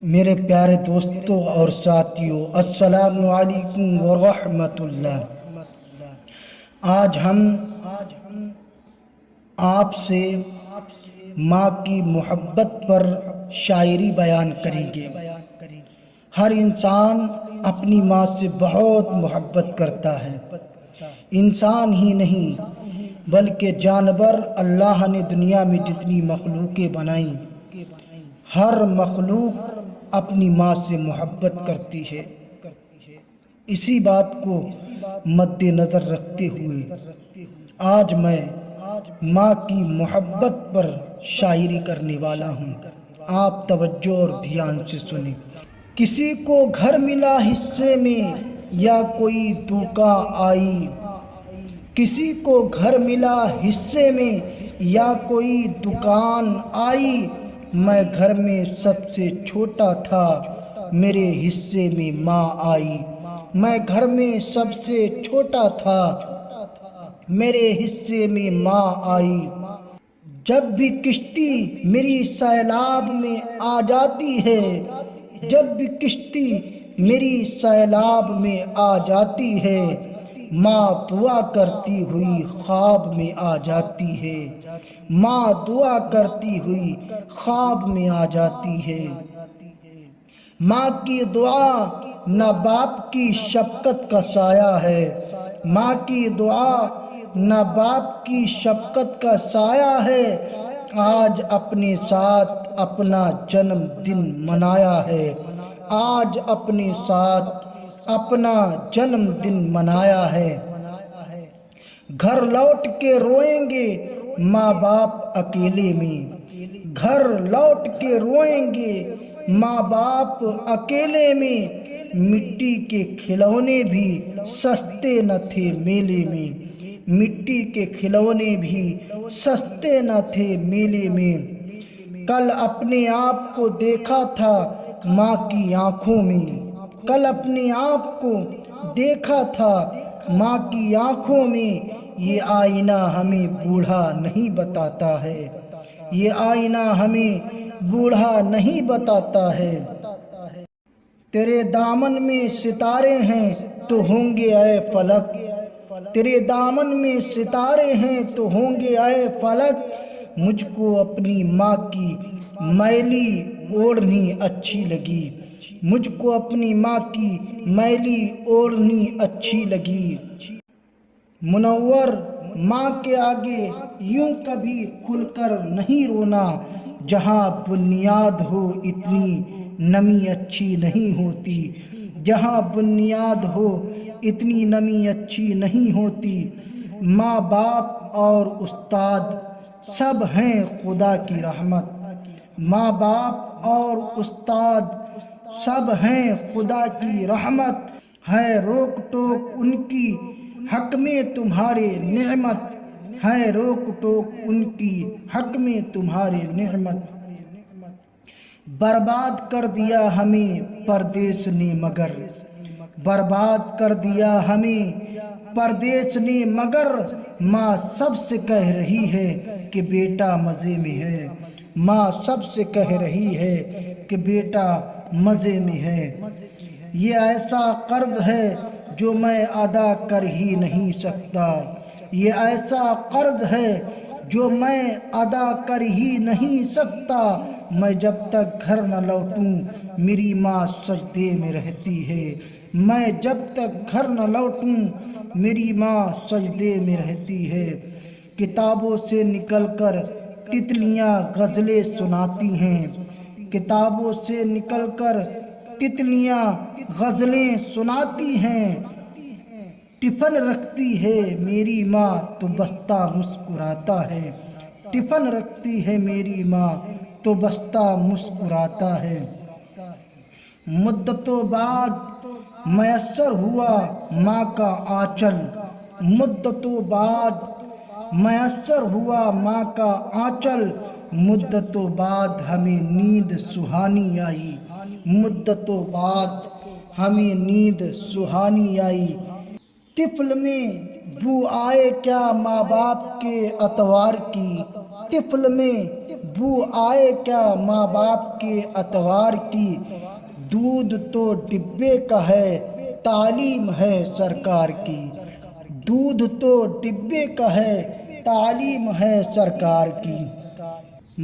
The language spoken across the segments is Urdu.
میرے پیارے دوستوں اور ساتھیوں، السلام علیکم ورحمۃ اللہ۔ آج ہم آپ سے ماں کی محبت پر شاعری بیان کریں گے۔ ہر انسان اپنی ماں سے بہت محبت کرتا ہے۔ انسان ہی نہیں بلکہ جانور، اللہ نے دنیا میں جتنی مخلوقیں بنائیں، ہر مخلوق اپنی ماں سے محبت کرتی ہے۔ اسی بات کو مد نظر رکھتے ہوئے آج میں ماں کی محبت پر شاعری کرنے والا ہوں۔ آپ توجہ اور دھیان سے سنیں۔ کسی کو گھر ملا حصے میں یا کوئی دکان آئی، کسی کو گھر ملا حصے میں یا کوئی دکان آئی، میں گھر میں سب سے چھوٹا تھا، میرے حصے میں ماں آئی۔ میں گھر میں سب سے چھوٹا تھا، میرے حصے میں ماں آئی۔ جب بھی کشتی میری سیلاب میں آ جاتی ہے، جب بھی کشتی میری سیلاب میں آ جاتی ہے، ماں دعا کرتی ہوئی خواب میں آ جاتی ہے، ماں دعا کرتی ہوئی خواب میں آ جاتی ہے۔ ماں کی دعا نہ باپ کی شفقت کا سایہ ہے، ماں کی دعا نہ باپ کی شفقت کا سایہ ہے۔ آج اپنے ساتھ اپنا جنم دن منایا ہے، آج اپنے ساتھ اپنا جنم دن منایا ہے۔ گھر لوٹ کے روئیں گے ماں باپ اکیلے میں، گھر لوٹ کے روئیں گے ماں باپ اکیلے میں۔ مٹی کے کھلونے بھی سستے نہ تھے میلے میں، مٹی کے کھلونے بھی سستے نہ تھے میلے میں۔ کل اپنے آپ کو دیکھا تھا ماں کی آنکھوں میں، کل اپنے آپ کو دیکھا تھا ماں کی آنکھوں میں۔ یہ آئینہ ہمیں بوڑھا نہیں بتاتا ہے، یہ آئینہ ہمیں بوڑھا نہیں بتاتا ہے۔ تیرے دامن میں ستارے ہیں تو ہوں گے اے فلک، تیرے دامن میں ستارے ہیں تو ہوں گے اے فلک۔ مجھ کو اپنی ماں کی میلی اوڑھنی اچھی لگی، مجھ کو اپنی ماں کی میلی اوڑھنی اچھی لگی۔ منور ماں کے آگے یوں کبھی کھل کر نہیں رونا، جہاں بنیاد ہو اتنی نمی اچھی نہیں ہوتی، جہاں بنیاد ہو اتنی نمی اچھی نہیں ہوتی۔ ماں باپ اور استاد سب ہیں خدا کی رحمت، ماں باپ اور استاد سب ہیں خدا کی رحمت۔ ہے روک ٹوک ان کی حق میں تمہارے نعمت، ہے روک ٹوک ان کی حق میں تمہارے نعمت۔ برباد کر دیا ہمیں پردیس نے مگر، برباد کر دیا ہمیں پردیس نے مگر۔ ماں سب سے کہہ رہی ہے کہ بیٹا مزے میں ہے، ماں سب سے کہہ رہی ہے کہ بیٹا مزے میں ہے۔ یہ ایسا قرض ہے جو میں ادا کر ہی نہیں سکتا، یہ ایسا قرض ہے جو میں ادا کر ہی نہیں سکتا۔ میں جب تک گھر نہ لوٹوں میری ماں سجدے میں رہتی ہے، میں جب تک گھر نہ لوٹوں میری ماں سجدے میں رہتی ہے۔ کتابوں سے نکل کر تتلیاں غزلیں سناتی ہیں، کتابوں سے نکل کر تتلیاں غزلیں سناتی ہیں۔ ٹفن رکھتی ہے میری ماں تو بستہ مسکراتا ہے، ٹفن رکھتی ہے میری ماں تو بستہ مسکراتا ہے۔ مدتوں بعد میسر ہوا ماں کا آنچل، مدتوں بعد میسر ہوا ماں کا آنچل۔ مدتوں بعد ہمیں نیند سہانی آئی، مدتوں بعد ہمیں نیند سہانی آئی۔ طفل میں بو آئے کیا ماں باپ کے اتوار کی، طفل میں بو آئے کیا ماں باپ کے اتوار کی، دودھ تو ڈبے کا ہے تعلیم ہے سرکار کی، دودھ تو ڈبے کا ہے تعلیم ہے سرکار کی۔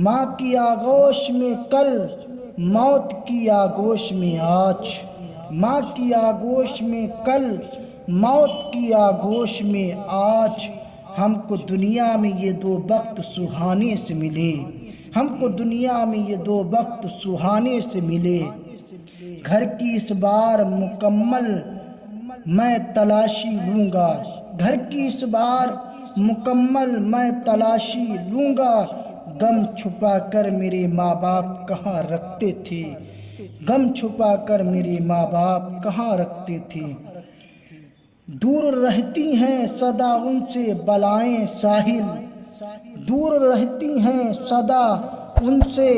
ماں کی آغوش میں کل، موت کی آغوش میں آج، ماں کی آغوش میں کل، موت کی آغوش میں آج، ہم کو دنیا میں یہ دو وقت سہانے سے ملے، ہم کو دنیا میں یہ دو وقت سہانے سے ملے۔ گھر کی اس بار مکمل میں تلاشی لوں گا، گھر کی اس بار مکمل میں تلاشی لوں گا، غم چھپا کر میرے ماں باپ کہاں رکھتے تھے، غم چھپا کر میرے ماں باپ کہاں رکھتے تھے۔ دور رہتی ہیں سدا ان سے بلائیں ساحل، دور رہتی ہیں سدا ان سے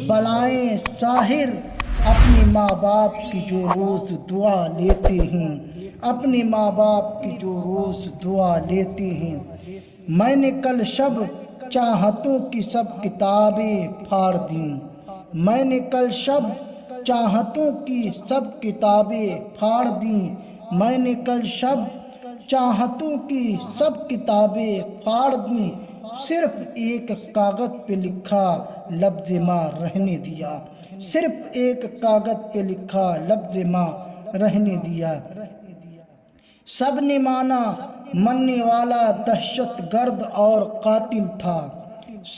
بلائیں ساحل، اپنے ماں باپ کی جو روز دعا لیتے ہیں، اپنے ماں باپ کی جو روز دعا لیتے ہیں۔ میں نے کل شب چاہتوں کی سب کتابیں پھاڑ دیں، میں نے کل شب چاہتوں کی سب کتابیں پھاڑ دیں، میں نے کل شب چاہتوں کی سب کتابیں پھاڑ دیں، صرف ایک کاغذ پہ لکھا لفظ ماں رہنے دیا، صرف ایک کاغذ پہ لکھا لفظ ماں رہنے دیا۔ سب نے مانا مرنے والا دہشت گرد اور قاتل تھا،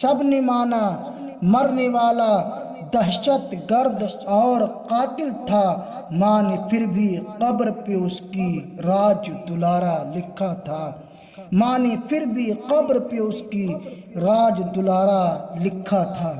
سب نے مانا مرنے والا دہشت گرد اور قاتل تھا، ماں نے پھر بھی قبر پہ اس کی راج دلارا لکھا تھا، ماں نے پھر بھی قبر پہ اس کی راج دلارا لکھا تھا۔